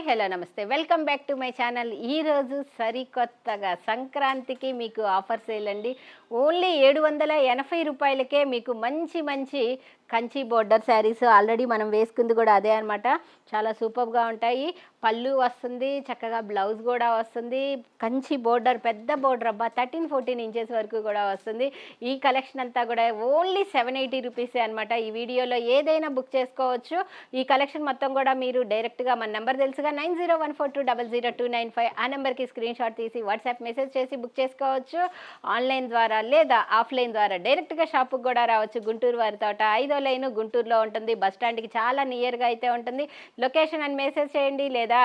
Hello నమస్తే welcome back to my channel. ఈరోజు సరికొత్తగా సంక్రాంతికి మీకు ఆఫర్ సేల్ అండి. ఓన్లీ 780 రూపాయలకే మీకు మంచి మంచి కంచి బోర్డర్ శారీస్ ఆల్రెడీ మనం వేసుకుంది కూడా అదే అనమాట. చాలా సూపర్గా ఉంటాయి. పళ్ళు వస్తుంది, చక్కగా బ్లౌజ్ కూడా వస్తుంది. కంచి బోర్డర్, పెద్ద బోర్డర్ అబ్బా, 13-14 ఇంచెస్ వరకు కూడా వస్తుంది. ఈ కలెక్షన్ అంతా కూడా ఓన్లీ 780 రూపీసే అనమాట. ఈ వీడియోలో ఏదైనా బుక్ చేసుకోవచ్చు. ఈ కలెక్షన్ మొత్తం కూడా మీరు డైరెక్ట్గా మన నెంబర్ తెలుసుగా 9014200295 ఆ నెంబర్కి స్క్రీన్ షాట్ తీసి వాట్సాప్ మెసేజ్ చేసి బుక్ చేసుకోవచ్చు. ఆన్లైన్ ద్వారా లేదా ఆఫ్లైన్ ద్వారా డైరెక్ట్గా షాప్కి కూడా రావచ్చు. గుంటూరు వారి తోట 5వ లైన్ గుంటూరులో ఉంటుంది. బస్ స్టాండ్కి చాలా నియర్గా అయితే ఉంటుంది. లొకేషన్ అని మెసేజ్ చేయండి, లేదా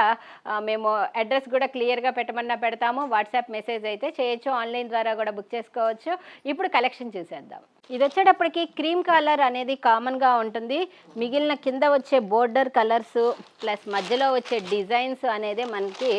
మేము అడ్రస్ కూడా క్లియర్గా పెట్టమన్నా పెడతాము. వాట్సాప్ మెసేజ్ అయితే చేయొచ్చు. ఆన్లైన్ ద్వారా కూడా బుక్ చేసుకోవచ్చు. ఇప్పుడు కలెక్షన్ చూసేద్దాం. ఇది వచ్చేటప్పటికి క్రీమ్ కలర్ అనేది కామన్గా ఉంటుంది. మిగిలిన కింద వచ్చే బోర్డర్ కలర్స్ ప్లస్ మధ్యలో వచ్చే డిజైన్స్ అనేది మనకి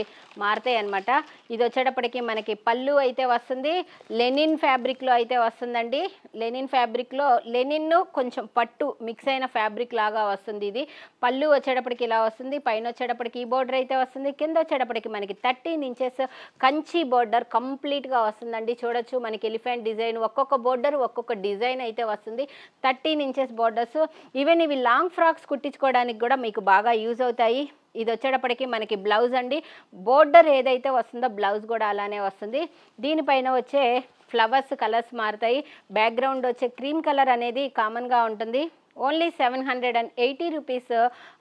మారుతాయి అన్నమాట. ఇది వచ్చేటప్పటికి మనకి పళ్ళు అయితే వస్తుంది. లెనిన్ ఫ్యాబ్రిక్లో అయితే వస్తుందండి. లెనిన్ ఫ్యాబ్రిక్లో లెనిన్ కొంచెం పట్టు మిక్స్ అయిన ఫ్యాబ్రిక్ లాగా వస్తుంది. ఇది పళ్ళు వచ్చేటప్పటికి ఇలా వస్తుంది. పైన వచ్చేటప్పటికి ఈ బోర్డర్ అయితే వస్తుంది. కింద వచ్చేటప్పటికి మనకి 13 ఇంచెస్ కంచి బోర్డర్ కంప్లీట్గా వస్తుందండి. చూడొచ్చు మనకి ఎలిఫెంట్ డిజైన్, ఒక్కొక్క బోర్డర్ ఒక్కొక్క డిజైన్ అయితే వస్తుంది. 13 ఇంచెస్ బోర్డర్స్. ఈవెన్ ఇవి లాంగ్ ఫ్రాక్స్ కుట్టించుకోవడానికి కూడా మీకు బాగా యూజ్ అవుతాయి. ఇది వచ్చేటప్పటికి మనకి బ్లౌజ్ అండి. బోర్డర్ ఏదైతే వస్తుందో బ్లౌజ్ కూడా అలానే వస్తుంది. దీనిపైన వచ్చే ఫ్లవర్స్ కలర్స్ మారుతాయి. బ్యాక్గ్రౌండ్ వచ్చే క్రీమ్ కలర్ అనేది కామన్గా ఉంటుంది. Only 780 rupees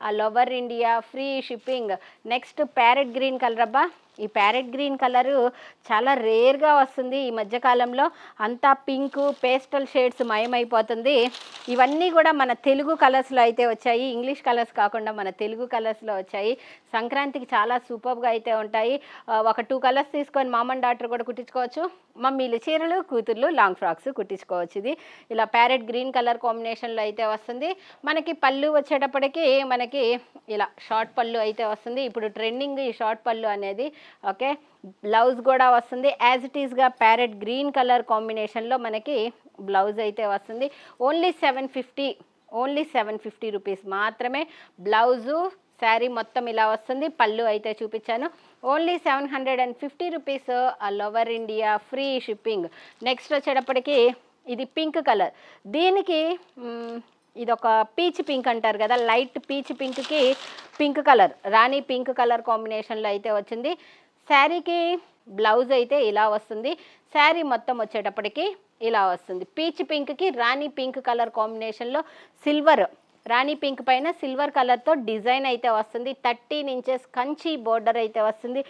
all over India, free shipping. Next parrot green colour అబ్బా, ఈ ప్యారెట్ గ్రీన్ కలరు చాలా రేర్గా వస్తుంది ఈ మధ్యకాలంలో. అంతా పింక్ పేస్టల్ షేడ్స్ మయమైపోతుంది. ఇవన్నీ కూడా మన తెలుగు కలర్స్లో అయితే వచ్చాయి. ఇంగ్లీష్ కలర్స్ కాకుండా మన తెలుగు కలర్స్లో వచ్చాయి. సంక్రాంతికి చాలా సూపర్గా అయితే ఉంటాయి. ఒక 2 కలర్స్ తీసుకొని మామ్ అండ్ డాటర్ కూడా కుట్టించుకోవచ్చు. మమ్మీలు చీరలు, కూతుర్లు లాంగ్ ఫ్రాక్స్ కుట్టించుకోవచ్చు. ఇది ఇలా ప్యారెట్ గ్రీన్ కలర్ కాంబినేషన్లో అయితే వస్తుంది. మనకి పళ్ళు వచ్చేటప్పటికి మనకి ఇలా షార్ట్ పళ్ళు అయితే వస్తుంది. ఇప్పుడు ట్రెండింగ్ ఈ షార్ట్ పళ్ళు అనేది. ఓకే, బ్లౌజ్ కూడా వస్తుంది. యాజ్ ఇట్ ఈస్గా ప్యారెట్ గ్రీన్ కలర్ కాంబినేషన్లో మనకి బ్లౌజ్ అయితే వస్తుంది. ఓన్లీ 750 రూపీస్ మాత్రమే. బ్లౌజు శారీ మొత్తం ఇలా వస్తుంది. పళ్ళు అయితే చూపించాను. Only 750 rupees all over India, free shipping. Next వచ్చేటప్పటికి ఇది పింక్ కలర్. దీనికి ఇదొక పీచ్ పింక్ అంటారు కదా, లైట్ పీచ్ పింక్కి పింక్ కలర్, రాణి పింక్ కలర్ కాంబినేషన్లో అయితే వచ్చింది. శారీకి బ్లౌజ్ అయితే ఇలా వస్తుంది. శారీ మొత్తం వచ్చేటప్పటికి ఇలా వస్తుంది. పీచ్ పింక్కి రాణి పింక్ కలర్ కాంబినేషన్లో సిల్వర్, రాణి పింక్ పైన సిల్వర్ కలర్తో డిజైన్ అయితే వస్తుంది. 13 ఇంచెస్ కంచి బోర్డర్ అయితే వస్తుంది.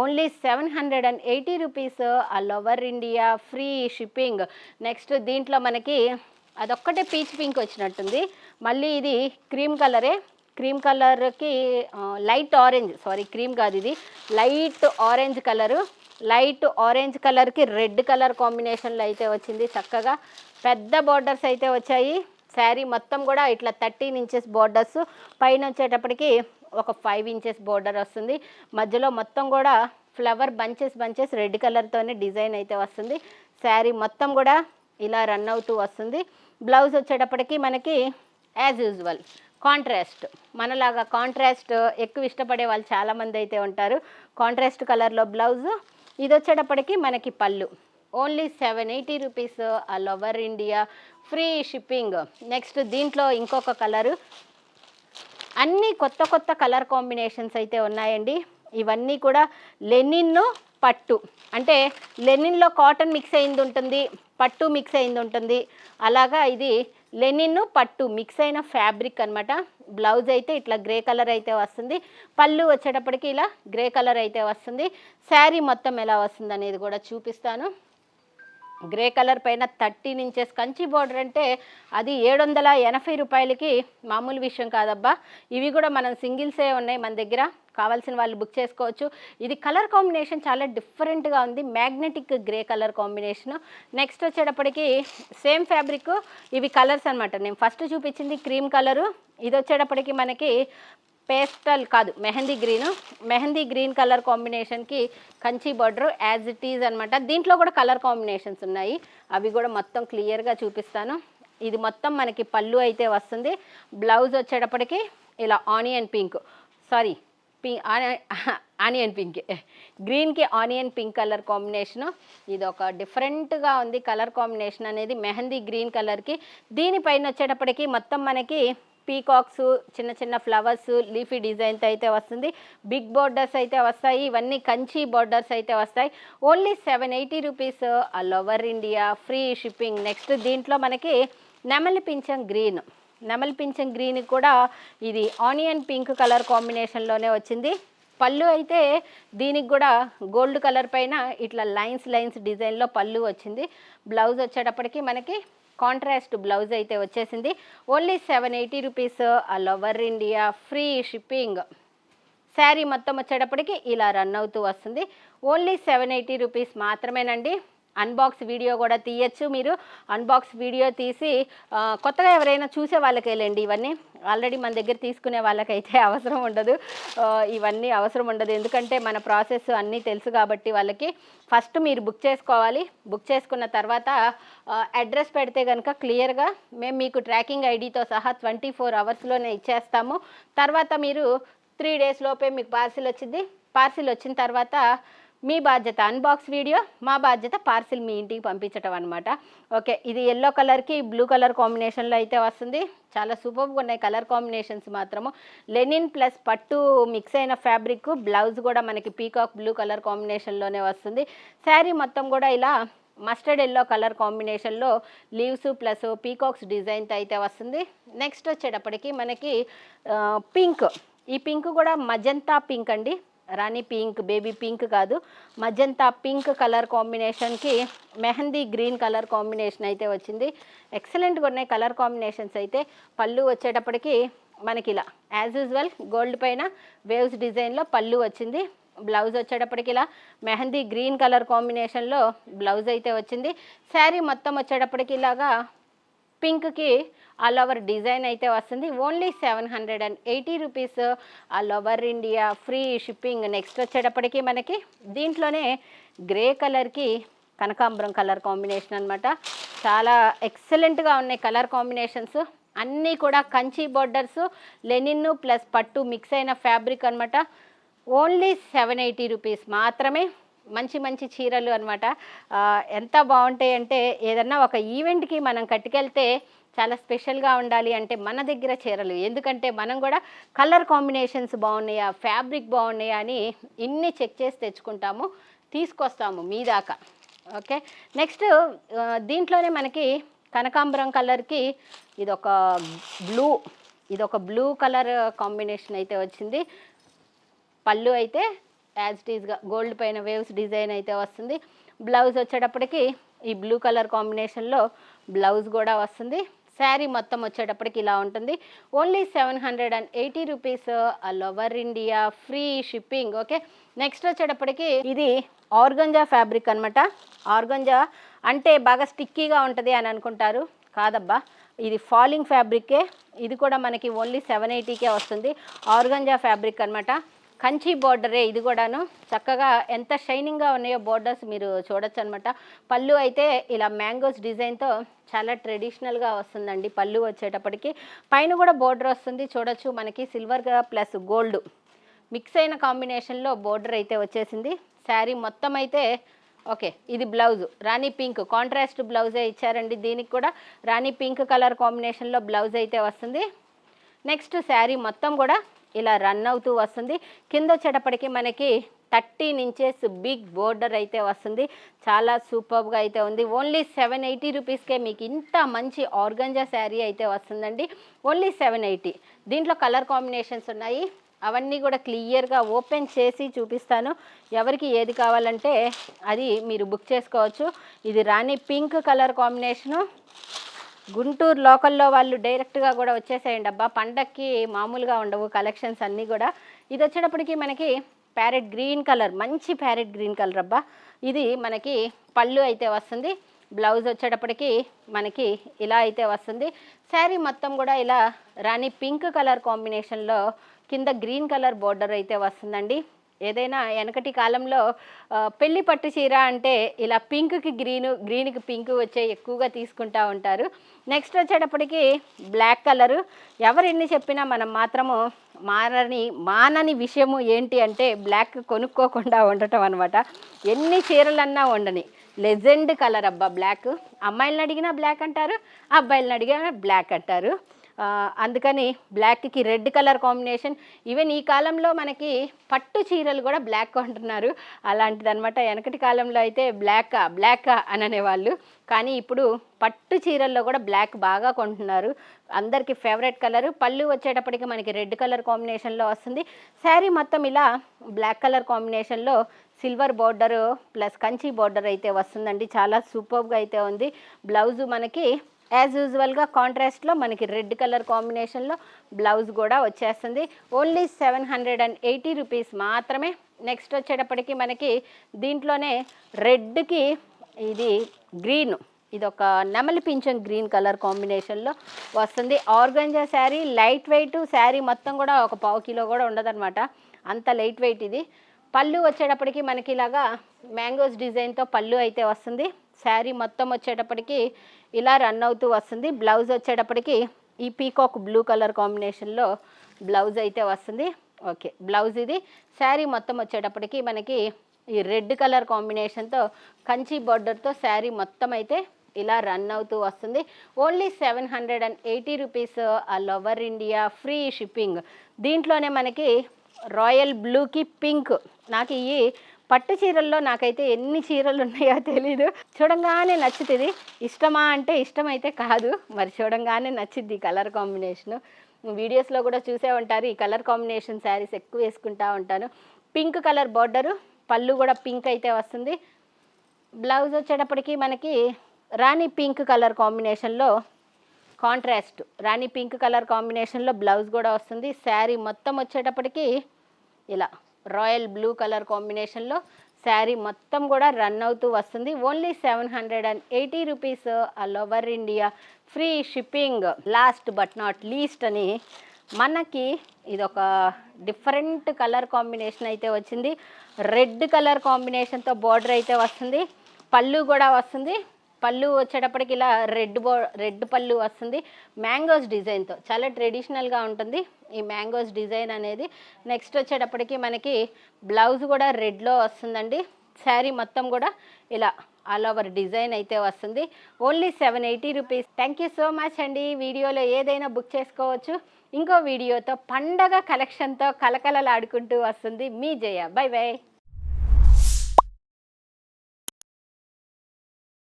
Only 780 rupees all over India, free shipping. Next దీంట్లో మనకి అదొక్కటే పీచ్ పింక్ వచ్చినట్టుంది. మళ్ళీ ఇది క్రీమ్ కలరే. క్రీమ్ కలర్కి లైట్ ఆరెంజ్, సారీ క్రీమ్ కాదు, ఇది light orange colour. Light orange కలర్కి రెడ్ కలర్ కాంబినేషన్లో అయితే వచ్చింది. చక్కగా పెద్ద బోర్డర్స్ అయితే వచ్చాయి. శారీ మొత్తం కూడా ఇట్లా 13 ఇంచెస్ బోర్డర్స్. పైన వచ్చేటప్పటికి ఒక 5 ఇంచెస్ బోర్డర్ వస్తుంది. మధ్యలో మొత్తం కూడా ఫ్లవర్ బంచెస్ రెడ్ కలర్తోనే డిజైన్ అయితే వస్తుంది. శారీ మొత్తం కూడా ఇలా రన్ అవుతూ వస్తుంది. బ్లౌజ్ వచ్చేటప్పటికి మనకి యాజ్ యూజువల్ కాంట్రాస్ట్, మనలాగా కాంట్రాస్ట్ ఎక్కువ ఇష్టపడే వాళ్ళు చాలామంది అయితే ఉంటారు. కాంట్రాస్ట్ కలర్లో బ్లౌజు. ఇది వచ్చేటప్పటికి మనకి పళ్ళు. Only 780 rupees all over India, free shipping. Next దీంట్లో ఇంకొక కలరు. అన్నీ కొత్త కలర్ కాంబినేషన్స్ అయితే ఉన్నాయండి. ఇవన్నీ కూడా లెనిన్ పట్టు, అంటే లెనిన్లో కాటన్ మిక్స్ అయింది ఉంటుంది, పట్టు మిక్స్ అయింది ఉంటుంది. అలాగా ఇది లెనిన్ పట్టు మిక్స్ అయిన ఫ్యాబ్రిక్ అనమాట. బ్లౌజ్ అయితే ఇట్లా గ్రే కలర్ అయితే వస్తుంది. పళ్ళు వచ్చేటప్పటికి ఇలా గ్రే కలర్ అయితే వస్తుంది. శారీ మొత్తం ఎలా వస్తుంది అనేది కూడా చూపిస్తాను. గ్రే కలర్ పైన 13 ఇంచెస్ కంచి బోర్డర్ అంటే అది 780 రూపాయలకి మామూలు విషయం కాదబ్బా. ఇవి కూడా మనం సింగిల్సే ఉన్నాయి మన దగ్గర. కావాల్సిన వాళ్ళు బుక్ చేసుకోవచ్చు. ఇది కలర్ కాంబినేషన్ చాలా డిఫరెంట్గా ఉంది. Magnetic grey colour combination. Next వచ్చేటప్పటికి సేమ్ ఫ్యాబ్రిక్. ఇవి కలర్స్ అనమాట. నేను ఫస్ట్ చూపించింది క్రీమ్ కలరు. ఇది వచ్చేటప్పటికి మనకి పేస్టల్ కాదు, మెహందీ గ్రీన్ కలర్ కాంబినేషన్కి Kanchi border as it is అనమాట. దీంట్లో కూడా కలర్ కాంబినేషన్స్ ఉన్నాయి. అవి కూడా మొత్తం క్లియర్గా చూపిస్తాను. ఇది మొత్తం మనకి పళ్ళు అయితే వస్తుంది. బ్లౌజ్ వచ్చేటప్పటికి ఇలా onion pink, sorry onion pink, గ్రీన్కి ఆనియన్ పింక్ కలర్ కాంబినేషను. ఇది ఒక డిఫరెంట్గా ఉంది కలర్ కాంబినేషన్ అనేది, మెహందీ గ్రీన్ కలర్కి. దీనిపైన వచ్చేటప్పటికి మొత్తం మనకి పీకాక్స్, చిన్న చిన్న ఫ్లవర్స్, లీఫీ డిజైన్తో అయితే వస్తుంది. బిగ్ బోర్డర్స్ అయితే వస్తాయి, ఇవన్నీ కంచి బోర్డర్స్ అయితే వస్తాయి. Only 780 rupees all over India, free shipping. Next దీంట్లో మనకి నెమలి పింఛం గ్రీన్, నెమలి పింఛం గ్రీన్ కూడా ఇది ఆనియన్ పింక్ కలర్ కాంబినేషన్లోనే వచ్చింది. పళ్ళు అయితే దీనికి కూడా గోల్డ్ కలర్ పైన ఇట్లా లైన్స్ డిజైన్లో పళ్ళు వచ్చింది. బ్లౌజ్ వచ్చేటప్పటికి మనకి కాంట్రాస్ట్ బ్లౌజ్ అయితే వచ్చేసింది. Only 780 rupees all over India, free shipping. Sari మొత్తం వచ్చేటప్పటికి ఇలా రన్ అవుతూ వస్తుంది. ఓన్లీ 780 రూపీస్ మాత్రమేనండి. అన్బాక్స్ వీడియో కూడా తీయచ్చు మీరు. అన్బాక్స్ వీడియో తీసి కొత్తగా ఎవరైనా చూసే వాళ్ళకేలేండి, ఇవన్నీ ఆల్రెడీ మన దగ్గర తీసుకునే వాళ్ళకైతే అవసరం ఉండదు, ఇవన్నీ అవసరం ఉండదు. ఎందుకంటే మన ప్రాసెస్ అన్నీ తెలుసు కాబట్టి వాళ్ళకి. ఫస్ట్ మీరు బుక్ చేసుకోవాలి. బుక్ చేసుకున్న తర్వాత అడ్రస్ పెడితే కనుక క్లియర్గా మేము మీకు ట్రాకింగ్ ఐడితో సహా 24 అవర్స్లోనే ఇచ్చేస్తాము. తర్వాత మీరు 3 డేస్ లోపే మీకు పార్సిల్ వచ్చింది. పార్సిల్ వచ్చిన తర్వాత మీ బాధ్యత అన్బాక్స్ వీడియో, మా బాధ్యత పార్సిల్ మీ ఇంటికి పంపించటం అనమాట. ఓకే, ఇది ఎల్లో కలర్కి బ్లూ కలర్ కాంబినేషన్లో అయితే వస్తుంది. చాలా సూపర్గా ఉన్నాయి కలర్ కాంబినేషన్స్ మాత్రము. లెనిన్ ప్లస్ పట్టు మిక్స్ అయిన ఫ్యాబ్రిక్, బ్లౌజ్ కూడా మనకి పీకాక్ బ్లూ కలర్ కాంబినేషన్లోనే వస్తుంది. శారీ మొత్తం కూడా ఇలా మస్టర్డ్ ఎల్లో కలర్ కాంబినేషన్లో లీవ్స్ ప్లస్ పీకాక్స్ డిజైన్తో అయితే వస్తుంది. నెక్స్ట్ వచ్చేటప్పటికి మనకి పింక్, ఈ పింక్ కూడా మజంతా పింక్ అండి, రాణి పింక్, బేబీ పింక్ కాదు, మజంతా పింక్ కలర్ కాంబినేషన్కి మెహందీ గ్రీన్ కలర్ కాంబినేషన్ అయితే వచ్చింది. ఎక్సలెంట్గా ఉన్నాయి కలర్ కాంబినేషన్స్ అయితే. పళ్ళు వచ్చేటప్పటికి మనకి ఇలా యాజ్ యూజువల్ గోల్డ్ పైన వేవ్స్ డిజైన్లో పళ్ళు వచ్చింది. బ్లౌజ్ వచ్చేటప్పటికి ఇలా మెహందీ గ్రీన్ కలర్ కాంబినేషన్లో బ్లౌజ్ అయితే వచ్చింది. శారీ మొత్తం వచ్చేటప్పటికి ఇలాగా పింక్కి ఆల్ ఓవర్ డిజైన్ అయితే వస్తుంది. Only 780 rupees all over India, free shipping. Next వచ్చేటప్పటికి మనకి దీంట్లోనే గ్రే కలర్కి కనకాంబరం కలర్ కాంబినేషన్ అనమాట. చాలా ఎక్సలెంట్గా ఉన్నాయి కలర్ కాంబినేషన్స్. అన్నీ కూడా కంచి బోర్డర్స్, లెనిన్ ప్లస్ పట్టు మిక్స్ అయిన ఫ్యాబ్రిక్ అనమాట. ఓన్లీ 780 రూపీస్ మాత్రమే. మంచి చీరలు అనమాట. ఎంత బాగుంటాయి అంటే ఏదన్నా ఒక ఈవెంట్కి మనం కట్టుకెళ్తే చాలా స్పెషల్గా ఉండాలి అంటే మన దగ్గర చీరలు. ఎందుకంటే మనం కూడా కలర్ కాంబినేషన్స్ బాగున్నాయా, ఫ్యాబ్రిక్ బాగున్నాయా అని ఇన్ని చెక్ చేసి తెచ్చుకుంటాము, తీసుకొస్తాము మీ దాకా. ఓకే, నెక్స్ట్ దీంట్లోనే మనకి కనకాంబరం కలర్కి ఇదొక బ్లూ కలర్ కాంబినేషన్ అయితే వచ్చింది. పళ్ళు అయితే యాజ్ ఇట్ ఈజ్గా గోల్డ్ పైన వేవ్స్ డిజైన్ అయితే వస్తుంది. బ్లౌజ్ వచ్చేటప్పటికి ఈ బ్లూ కలర్ కాంబినేషన్లో బ్లౌజ్ కూడా వస్తుంది. శారీ మొత్తం వచ్చేటప్పటికి ఇలా ఉంటుంది. Only 780 rupees all over India, free shipping. Okay, next వచ్చేటప్పటికి ఇది ఆర్గంజా ఫ్యాబ్రిక్ అనమాట. ఆర్గంజా అంటే బాగా స్టిక్కీగా ఉంటుంది అని అనుకుంటారు, కాదబ్బా, ఇది ఫాలింగ్ ఫ్యాబ్రికే. ఇది కూడా మనకి ఓన్లీ 780కే వస్తుంది. ఆర్గంజా ఫ్యాబ్రిక్ అనమాట. కంచి బోర్డరే ఇది కూడాను. చక్కగా ఎంత షైనింగ్గా ఉన్నాయో బోర్డర్స్ మీరు చూడొచ్చు అనమాట. పళ్ళు అయితే ఇలా మ్యాంగోస్ డిజైన్తో చాలా ట్రెడిషనల్గా వస్తుందండి. పళ్ళు వచ్చేటప్పటికి పైన కూడా బోర్డర్ వస్తుంది, చూడొచ్చు. మనకి సిల్వర్ ప్లస్ గోల్డ్ మిక్స్ అయిన కాంబినేషన్లో బోర్డర్ అయితే వచ్చేసింది. శారీ మొత్తం అయితే ఓకే, ఇది బ్లౌజ్ రాణి పింక్ కాంట్రాస్ట్ బ్లౌజే ఇచ్చారండి. దీనికి కూడా రాణి పింక్ కలర్ కాంబినేషన్లో బ్లౌజ్ అయితే వస్తుంది. నెక్స్ట్ శారీ మొత్తం కూడా ఇలా రన్ అవుతూ వస్తుంది. కింద వచ్చేటప్పటికి మనకి 13 ఇంచెస్ బిగ్ బోర్డర్ అయితే వస్తుంది. చాలా సూపర్గా అయితే ఉంది. ఓన్లీ 780 రూపీస్కే మీకు ఇంత మంచి ఆర్గంజా శారీ అయితే వస్తుందండి. ఓన్లీ 780. దీంట్లో కలర్ కాంబినేషన్స్ ఉన్నాయి, అవన్నీ కూడా క్లియర్గా ఓపెన్ చేసి చూపిస్తాను. ఎవరికి ఏది కావాలంటే అది మీరు బుక్ చేసుకోవచ్చు. ఇది రాణి పింక్ కలర్ కాంబినేషను. గుంటూరు లోకల్లో వాళ్ళు డైరెక్ట్గా కూడా వచ్చేసేయండి అబ్బా, పండక్కి మామూలుగా ఉండవు కలెక్షన్స్ అన్నీ కూడా. ఇది వచ్చేటప్పటికి మనకి ప్యారెట్ గ్రీన్ కలర్, మంచి ప్యారెట్ గ్రీన్ కలర్ అబ్బా. ఇది మనకి పళ్ళు అయితే వస్తుంది. బ్లౌజ్ వచ్చేటప్పటికి మనకి ఇలా అయితే వస్తుంది. శారీ మొత్తం కూడా ఇలా రాణి పింక్ కలర్ కాంబినేషన్లో కింద గ్రీన్ కలర్ బోర్డర్ అయితే వస్తుందండి. ఏదైనా వెనకటి కాలంలో పెళ్లి పట్టు చీర అంటే ఇలా పింక్కి గ్రీన్కి పింక్ వచ్చే ఎక్కువగా తీసుకుంటూ ఉంటారు. నెక్స్ట్ వచ్చేటప్పటికి బ్లాక్ కలరు. ఎవరు ఎన్ని చెప్పినా మనం మాత్రము మానని విషయము ఏంటి అంటే బ్లాక్ కొనుక్కోకుండా ఉండటం అనమాట. ఎన్ని చీరలన్నా ఉండని లెజెండ్ కలర్ అబ్బా బ్లాక్. అమ్మాయిలను అడిగినా బ్లాక్ అంటారు, అబ్బాయిలను అడిగినా బ్లాక్ అంటారు. అందుకని బ్లాక్కి రెడ్ కలర్ కాంబినేషన్. ఈవెన్ ఈ కాలంలో మనకి పట్టు చీరలు కూడా బ్లాక్ కొంటున్నారు. అలాంటిదనమాట. వెనకటి కాలంలో అయితే బ్లాక్ అని అనేవాళ్ళు. కానీ ఇప్పుడు పట్టు చీరల్లో కూడా బ్లాక్ బాగా కొంటున్నారు. అందరికీ ఫేవరెట్ కలరు. పళ్ళు వచ్చేటప్పటికి మనకి రెడ్ కలర్ కాంబినేషన్లో వస్తుంది. శారీ మొత్తం ఇలా బ్లాక్ కలర్ కాంబినేషన్లో silver border plus Kanchi border అయితే వస్తుందండి. చాలా సూపర్గా అయితే ఉంది. బ్లౌజు మనకి యాజ్ యూజువల్గా కాంట్రాస్ట్లో మనకి రెడ్ కలర్ కాంబినేషన్లో బ్లౌజ్ కూడా వచ్చేస్తుంది. ఓన్లీ 780 రూపీస్ మాత్రమే. నెక్స్ట్ వచ్చేటప్పటికి మనకి దీంట్లోనే రెడ్కి ఇది గ్రీన్, ఇది ఒక నెమలి పింఛన్ గ్రీన్ కలర్ కాంబినేషన్లో వస్తుంది. Organza sari, light weight sari మొత్తం కూడా ఒక 1/4 కిలో కూడా ఉండదన్నమాట, అంత లైట్ వెయిట్ ఇది. పళ్ళు వచ్చేటప్పటికి మనకి ఇలాగా మ్యాంగోస్ డిజైన్తో పళ్ళు అయితే వస్తుంది. శారీ మొత్తం వచ్చేటప్పటికి ఇలా రన్ అవుతూ వస్తుంది. బ్లౌజ్ వచ్చేటప్పటికి ఈ పీకాక్ బ్లూ కలర్ కాంబినేషన్లో బ్లౌజ్ అయితే వస్తుంది. ఓకే, బ్లౌజ్ ఇది. శారీ మొత్తం వచ్చేటప్పటికి మనకి ఈ రెడ్ కలర్ కాంబినేషన్తో కంచి బార్డర్తో శారీ మొత్తం అయితే ఇలా రన్ అవుతూ వస్తుంది. Only 780 rupees all over India, free shipping. దీంట్లోనే మనకి రాయల్ బ్లూకి పింక్. నాకు ఈ పట్టు చీరల్లో నాకైతే ఎన్ని చీరలు ఉన్నాయో తెలీదు. చూడంగానే నచ్చుతుంది. ఇష్టమా అంటే ఇష్టమైతే కాదు, మరి చూడంగానే నచ్చుద్ది ఈ కలర్ కాంబినేషను. వీడియోస్లో కూడా చూసే ఉంటారు, ఈ కలర్ కాంబినేషన్ శారీస్ ఎక్కువ వేసుకుంటూ ఉంటాను. పింక్ కలర్ బార్డరు, పళ్ళు కూడా పింక్ అయితే వస్తుంది. బ్లౌజ్ వచ్చేటప్పటికి మనకి రాణి పింక్ కలర్ కాంబినేషన్లో కాంట్రాస్ట్ రాణి పింక్ కలర్ కాంబినేషన్లో బ్లౌజ్ కూడా వస్తుంది. శారీ మొత్తం వచ్చేటప్పటికి ఇలా రాయల్ బ్లూ కలర్ కాంబినేషన్లో శారీ మొత్తం కూడా రన్ అవుతూ వస్తుంది. Only 780 rupees all over India, free shipping. Last but not least అని మనకి ఇదొక డిఫరెంట్ కలర్ కాంబినేషన్ అయితే వచ్చింది. రెడ్ కలర్ కాంబినేషన్తో బార్డర్ అయితే వస్తుంది. పళ్ళు కూడా వస్తుంది. పళ్ళు వచ్చేటప్పటికి ఇలా రెడ్ పళ్ళు వస్తుంది. మ్యాంగోస్ డిజైన్తో చాలా ట్రెడిషనల్గా ఉంటుంది ఈ మ్యాంగోస్ డిజైన్ అనేది. నెక్స్ట్ వచ్చేటప్పటికి మనకి బ్లౌజ్ కూడా రెడ్లో వస్తుందండి. శారీ మొత్తం కూడా ఇలా ఆల్ ఓవర్ డిజైన్ అయితే వస్తుంది. Only 780 rupees. Thank you so much అండి. వీడియోలో ఏదైనా బుక్ చేసుకోవచ్చు. ఇంకో వీడియోతో పండగ కలెక్షన్తో కలకలలాడుకుంటూ వస్తుంది మీ జయ. By by.